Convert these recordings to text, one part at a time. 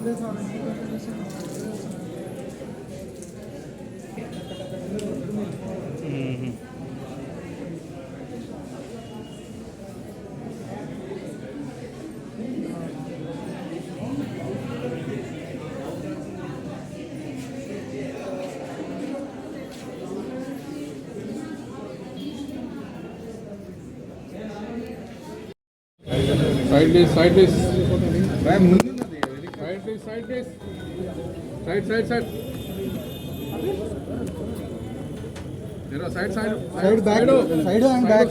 Side this. Side. Jera side back. Side and back.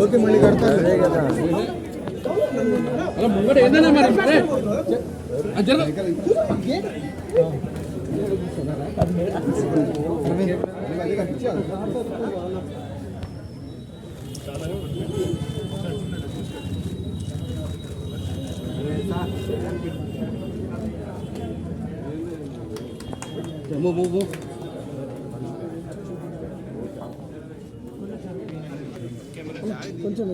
Okay, मళ్ళీ కడతారు. అలా ముంగట ఏందన్నా మరి సరే. అజర. Move. కొంచెం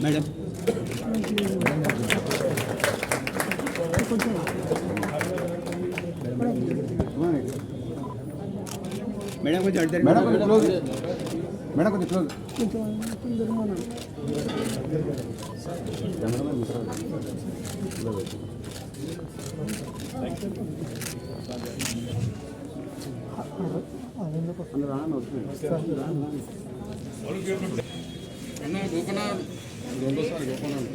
मैडम मैडम को क्लोज मैडम को क्लोज गोपनाथ రెండోసారి గోపనాథ్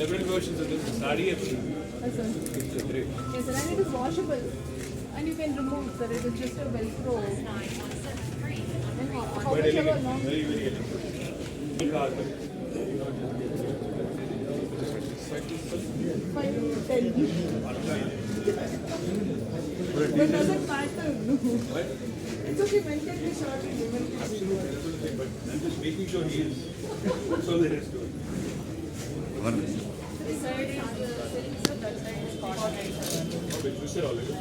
Several versions of this sari and the drape. Yes, sir, and it is washable, and you can remove, sir. It is just a Velcro. And how much ever long? Very elegant. But doesn't matter. It's okay, maintain the short and women. Absolutely, but I'm just making sure he is. That's all there is to it. This side is silk, sir. That side is cotton. Which you said already.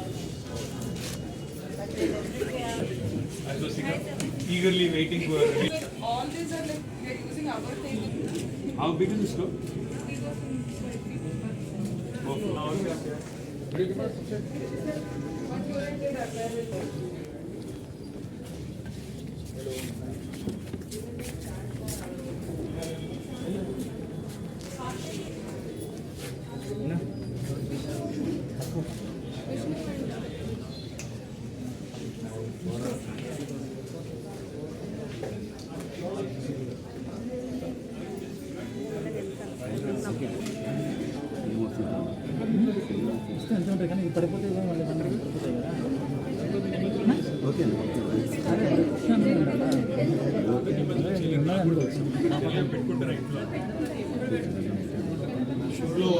I was eagerly waiting for. All these are like we are using our thing. How big is this store? Oh, now పడిపోతే okay పెట్టుకుంటారా ఇంట్లో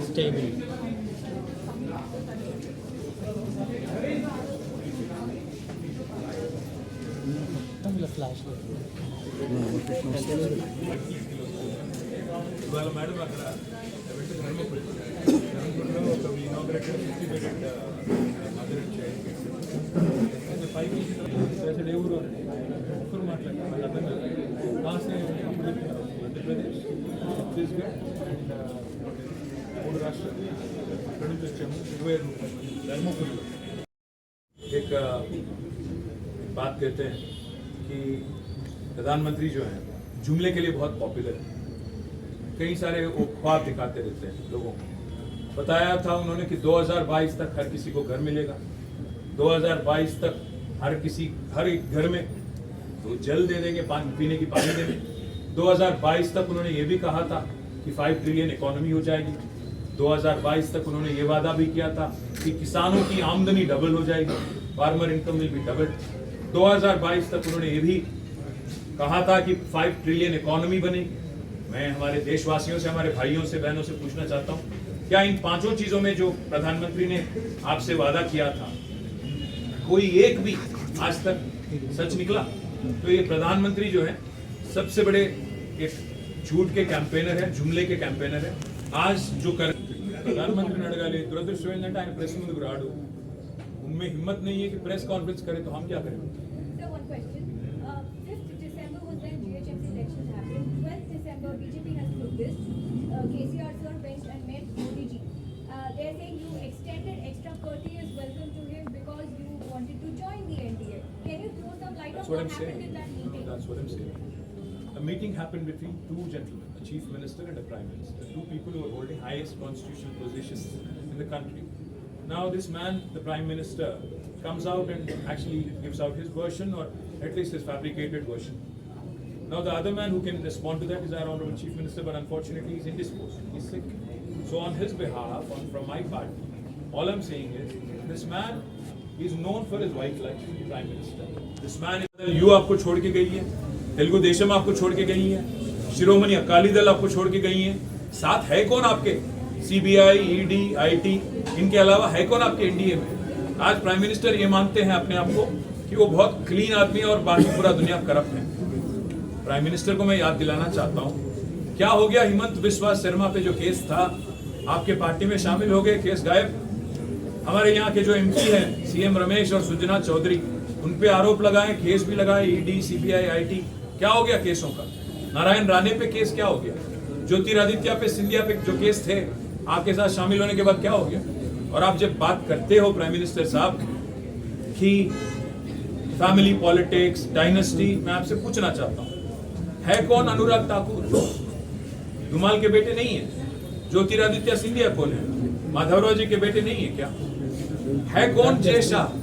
stable flash ఇవాళ madam అక్కడ ధర్మపురిలో ఒక inaugurated 50 bedded mother child పైకి వేసే ఏ ఊరు అని ఒక్కరు మాట్లాడారు వాళ్ళు అర్థం కాదు కాసే ఆంధ్రప్రదేశ్ ఛత్తీస్గఢ్ అండ్ 3 రాష్ట్రాలు అక్కడి నుంచి వచ్చాము 25 రూపాయలు ధర్మపురిలో एक बात कहते हैं कि प्रधानमंत्री जो हैं जुमले के लिए बहुत पॉपुलर है, कई सारे वो ख्वाब दिखाते रहते हैं लोगों को। बताया था उन्होंने कि 2022 तक हर किसी को घर मिलेगा, 2022 तक हर एक घर में तो जल दे देंगे, पीने की पानी देंगे। 2022 तक उन्होंने ये भी कहा था कि 5 ट्रिलियन इकोनॉमी हो जाएगी। 2022 तक उन्होंने ये वादा भी किया था कि किसानों की आमदनी डबल हो जाएगी, farmer income will be double. 2022 तक उन्होंने ये भी कहा था कि 5 ट्रिलियन इकोनॉमी बनेगी। मैं हमारे देशवासियों से, हमारे भाइयों से, बहनों से पूछना चाहता हूँ, क्या इन 5 चीजों में जो प्रधानमंत्री ने आपसे वादा किया था, कोई एक भी आज तक सच निकला? तो ये प्रधानमंत्री जो है सबसे बड़े एक झूठ के कैंपेनर है, जुमले के कैंपेनर है। आज जो कर प्रधानमंत्री अड़गाले दुरदृष्ट प्रेस मुंदु राडू, उनमें हिम्मत नहीं है कि प्रेस कॉन्फ्रेंस करें, तो हम क्या करें? So one question. 5th December was when GHMC elections happened. 12th December, BJP has protest. KCR sir went and met Modi ji. They're saying you extended extra courteous welcome to him because you wanted to join the NDA. Can you throw some light That's on what what I'm happened saying. in that meeting? That's what I'm saying. A meeting happened between 2 gentlemen, a chief minister and a prime minister, 2 people who are holding highest constitutional positions in the country. Now this man, the prime minister, comes out and actually gives out his version, or at least his fabricated version. Now the other man who can respond to that is our honorable chief minister, but unfortunately he's indisposed, he's sick. So on his behalf, from my party, all I'm saying is, this man is known for his white life, prime minister. This man, you आपको छोड़ के गई है, तेलुगु देशम आपको छोड़ के गई है, शिरोमणि अकाली दल आपको छोड़ के गई है, साथ है कौन आपके? CBI, ED, IT, इनके अलावा है कौन आपके एनडीए में? आज प्राइम मिनिस्टर ये मानते हैं अपने आप को कि वो बहुत क्लीन आदमी है और बाकी पूरा दुनिया करप्ट है। प्राइम मिनिस्टर को मैं याद दिलाना चाहता हूँ, क्या हो गया हिमंत बिस्वा शर्मा पे जो केस था, आपके पार्टी में शामिल हो गए, केस गायब। हमारे यहाँ के जो MP हैं CM रमेश और सुजना चौधरी, उन पे आरोप लगाए, केस भी लगाए, ED, CBI, IT, क्या हो गया केसों का? नारायण राणे पे केस क्या हो गया? ज्योतिरादित्य पे, सिंधिया पे जो केस थे, आपके साथ शामिल होने के बाद क्या हो गया? और आप जब बात करते हो प्राइम मिनिस्टर साहब कि फैमिली पॉलिटिक्स, डायनेस्टी, मैं आपसे पूछना चाहता हूँ, है कौन अनुराग ठाकुर? धुमाल के बेटे नहीं है? ज्योतिरादित्य सिंधिया कौन है? माधवराव जी के बेटे नहीं है क्या? है कौन जय शाह?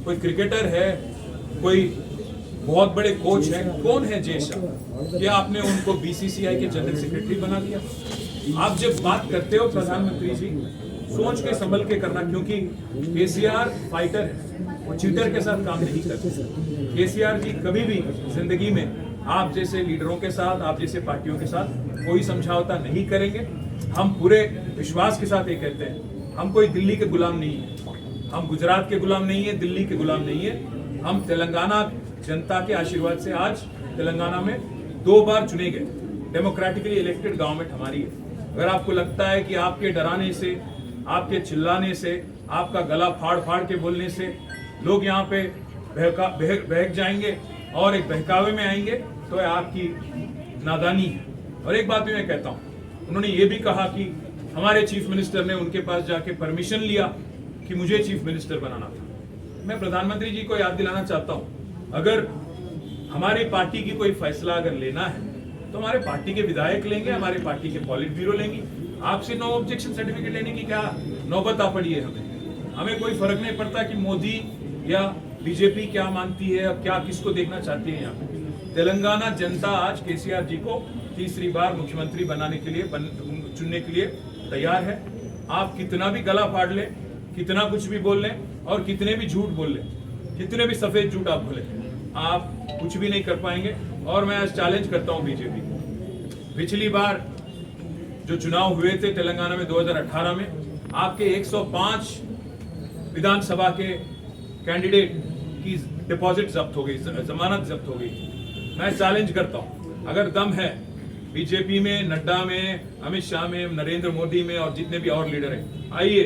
कोई क्रिकेटर है? कोई बहुत बड़े कोच है? कौन है जय शाह? क्या आपने उनको BCCI के जनरल सेक्रेटरी बना दिया? आप जब बात करते हो प्रधानमंत्री जी, सोच के संभल के करना, क्योंकि KCR फाइटर है, वो चीटर के साथ काम नहीं करते। KCR जी कभी भी जिंदगी में आप जैसे लीडरों के साथ, आप जैसे पार्टियों के साथ कोई समझौता नहीं करेंगे। हम पूरे विश्वास के साथ ये कहते हैं, हम कोई दिल्ली के गुलाम नहीं है, हम गुजरात के गुलाम नहीं है, दिल्ली के गुलाम नहीं है। हम तेलंगाना जनता के आशीर्वाद से आज तेलंगाना में 2 बार चुने गए, डेमोक्रेटिकली इलेक्टेड गवर्नमेंट हमारी है। अगर आपको लगता है कि आपके डराने से, आपके चिल्लाने से, आपका गला फाड़ फाड़ के बोलने से लोग यहाँ पे बहक जाएंगे और एक बहकावे में आएंगे, तो आपकी नादानी है। और एक बात भी मैं कहता हूँ, उन्होंने ये भी कहा कि हमारे चीफ मिनिस्टर ने उनके पास जाके परमिशन लिया कि मुझे चीफ मिनिस्टर बनाना था। मैं प्रधानमंत्री जी को याद दिलाना चाहता हूँ, अगर हमारी पार्टी की कोई फैसला अगर लेना है तो हमारे पार्टी के विधायक लेंगे, हमारे पार्टी के पॉलिट ब्यूरो लेंगे। आपसे नो ऑब्जेक्शन सर्टिफिकेट लेने की क्या नौबत आ पड़ी है? हमें कोई फर्क नहीं पड़ता कि मोदी या बीजेपी क्या मानती है, अब क्या किसको देखना चाहती है। यहाँ पे तेलंगाना जनता आज KCR जी को तीसरी बार मुख्यमंत्री बनाने के लिए, चुनने के लिए तैयार है। आप कितना भी गला फाड़ लें, कितना कुछ भी बोल लें और कितने भी झूठ बोल लें, कितने भी सफेद झूठ आप बोले, आप कुछ भी नहीं कर पाएंगे। और मैं आज चैलेंज करता हूं बीजेपी को, पिछली बार जो चुनाव हुए थे तेलंगाना में 2018 में, आपके 105 विधानसभा के कैंडिडेट की डिपॉजिट जब्त हो गई, जमानत जब्त हो गई। मैं चैलेंज करता हूं, अगर दम है बीजेपी में, नड्डा में, अमित शाह में, नरेंद्र मोदी में और जितने भी और लीडर हैं, आइए।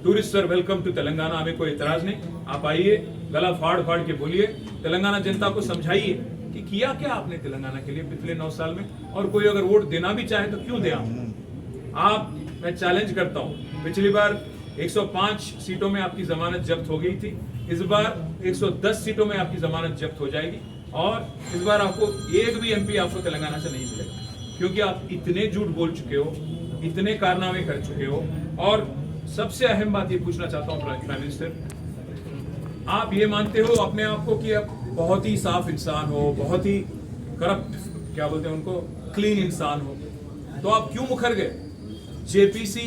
Tourist sir welcome to Telangana, हमें कोई इतराज नहीं, आप आइए, गला फाड़ फाड़ के बोलिए, तेलंगाना जनता को समझाइए कि किया क्या आपने तेलंगाना के लिए पिछले 9 साल में, और कोई अगर वोट देना भी चाहे तो क्यों दे आप। मैं चैलेंज करता हूं, पिछली बार 105 सीटों में आपकी जमानत जब्त हो गई थी, इस बार 110 सीटों में आपकी जमानत जब्त हो जाएगी, और इस बार आपको एक भी MP आपको तेलंगाना से नहीं मिलेगा, क्योंकि आप इतने झूठ बोल चुके हो, इतने कारनामे कर चुके हो। और सबसे अहम बात ये पूछना चाहता हूं प्राइम मिनिस्टर, आप ये मानते हो अपने आप को कि आप बहुत ही साफ इंसान हो, बहुत ही करप्ट, क्या बोलते हैं उनको, क्लीन इंसान हो, तो आप क्यों मुखर गए? जेपीसी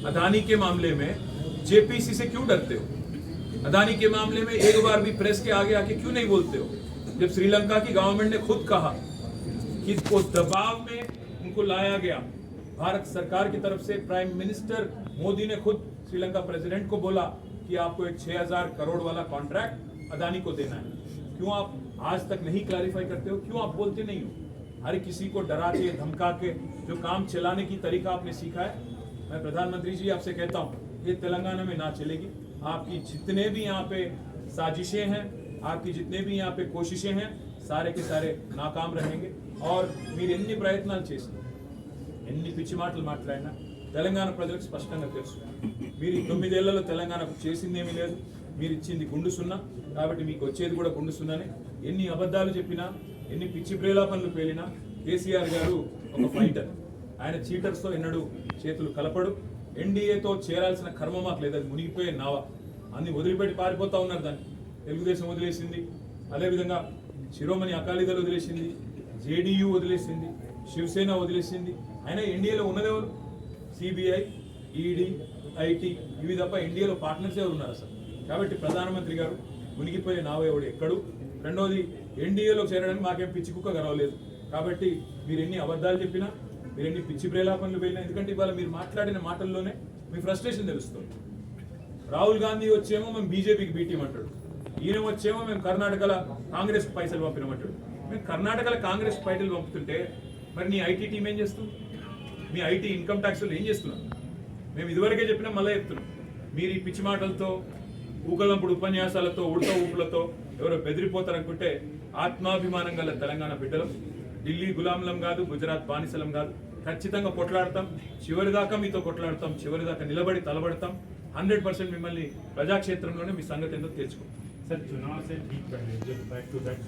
अदानी के मामले में जेपीसी से क्यों डरते हो? अदानी के मामले में एक बार भी प्रेस के आगे आके क्यों नहीं बोलते हो? जब श्रीलंका की गवर्नमेंट ने खुद कहा कि उस दबाव में उनको लाया गया, भारत सरकार की तरफ से प्राइम मिनिस्टर मोदी ने खुद श्रीलंका प्रेसिडेंट को बोला कि आपको एक 6000 करोड़ वाला कॉन्ट्रैक्ट अदानी को देना है। क्यों आप आज तक नहीं क्लैरिफाई करते हो? क्यों आप बोलते नहीं हो? हर किसी को डरा के धमका के जो काम चलाने की तरीका आपने सीखा है। मैं प्रधानमंत्री जी आपसे कहता हूँ, ये तेलंगाना में ना चलेगी। आपकी जितने भी यहाँ पे साजिशें हैं, आपकी जितने भी यहाँ पे कोशिशें हैं, सारे के सारे नाकाम रहेंगे। और మీరు ఎన్ని ప్రయత్నాలు చేసినా, ఎన్ని పిచ్చి మాటలు మాట్లాడినా తెలంగాణ ప్రజలకు స్పష్టంగా తెలుసు, మీరు ఈ 9 ఏళ్లలో తెలంగాణకు చేసిందేమీ లేదు, మీరు ఇచ్చింది గుండు సున్నా. కాబట్టి మీకు వచ్చేది కూడా గుండు సున్నానే. ఎన్ని అబద్ధాలు చెప్పినా, ఎన్ని పిచ్చి ప్రేలాపనలు పేలినా కేసీఆర్ గారు ఒక ఫైటర్. ఆయన చీటర్స్తో ఎన్నడూ చేతులు కలపడు. ఎన్డీఏతో చేరాల్సిన కర్మ మాకు లేదు, అది మునిగిపోయే నావ. అన్ని వదిలిపెట్టి పారిపోతా ఉన్నారు. దాన్ని తెలుగుదేశం వదిలేసింది, అదేవిధంగా శిరోమణి అకాలీదళ్ వదిలేసింది, జేడీయూ వదిలేసింది, శివసేన వదిలేసింది. అయినా ఎన్డీఏలో ఉన్నదెవరు? సిబిఐ, ఈడీ, ఐటీ, ఇవి తప్ప ఎన్డీఏలో పార్ట్నర్స్ ఎవరు ఉన్నారు అసలు? కాబట్టి ప్రధానమంత్రి గారు మునిగిపోయే నావ ఎవడు ఎక్కడు. రెండోది, ఎన్డీఏలో చేరడానికి మాకేం పిచ్చి కుక్క గర్వలేదు. కాబట్టి మీరు ఎన్ని అబద్ధాలు చెప్పినా, మీరు ఎన్ని పిచ్చి ప్రేలాపనలు వెళ్ళినా, ఎందుకంటే ఇవాళ మీరు మాట్లాడిన మాటల్లోనే మీ ఫ్రస్ట్రేషన్ తెలుస్తుంది. రాహుల్ గాంధీ వచ్చేమో మేము బీజేపీకి బీటీమంటాడు, ఈయన వచ్చేమో మేము కర్ణాటకలో కాంగ్రెస్కి పైసలు పంపినామంటాడు. మేము కర్ణాటకలో కాంగ్రెస్ పైసలు పంపుతుంటే మరి నీ ఐటీ టీం ఏం చేస్తుంది? మీ ఐటీ ఇన్కమ్ ట్యాక్స్ ఏం చేస్తున్నారు? మేము ఇదివరకే చెప్పినా మళ్ళీ చెప్తున్నాం. మీరు ఈ పిచ్చి మాటలతో, ఊకలంపుడు ఉపన్యాసాలతో, ఉడత ఊపులతో ఎవరో బెదిరిపోతారనుకుంటే ఆత్మాభిమానం గల తెలంగాణ బిడ్డలం. ఢిల్లీ గులాంలం కాదు, గుజరాత్ బానిసలం కాదు. ఖచ్చితంగా కొట్లాడతాం, చివరిదాకా మీతో కొట్లాడతాం, చివరిదాకా నిలబడి తలబడతాం. 100% మిమ్మల్ని ప్రజాక్షేత్రంలోనే మీ సంగతి ఏందో తెలుసుకుంటాం. सर चुनाव से ठीक पहले जब बैक टू बैक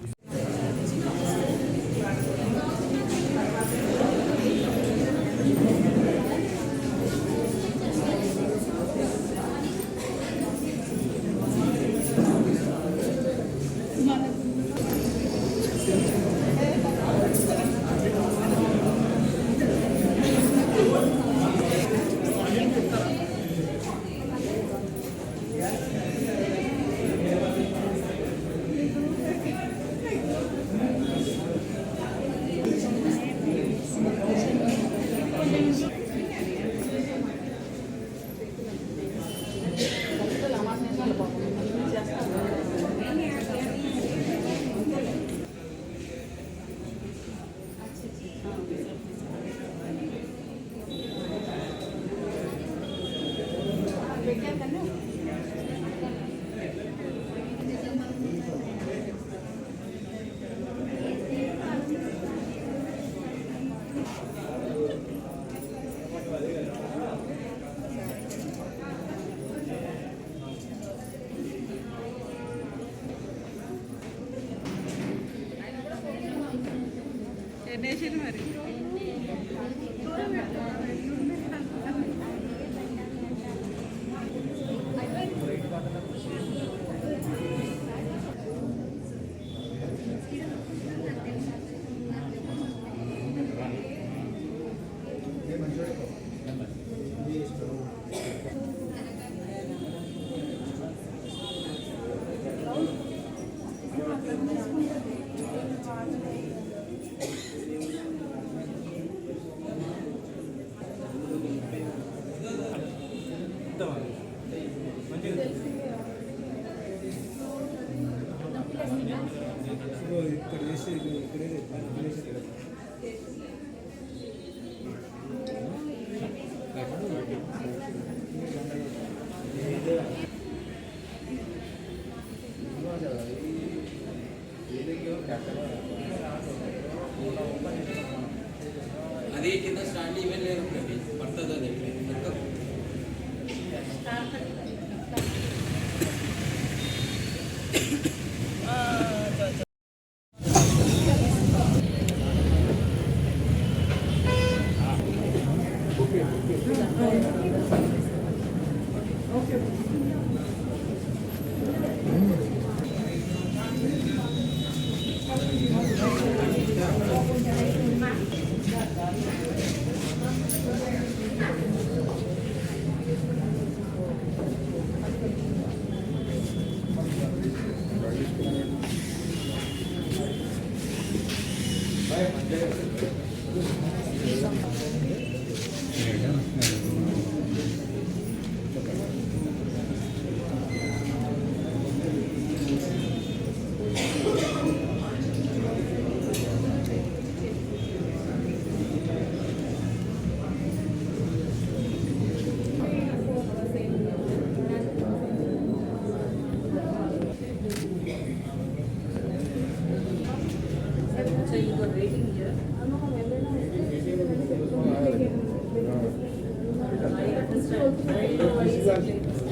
మరి ఇక్కడ చేసి ఇక్కడే అదే కింద స్టాండ్ ఈవెంట్ లేదు పడుతుంది అది అవుతుంది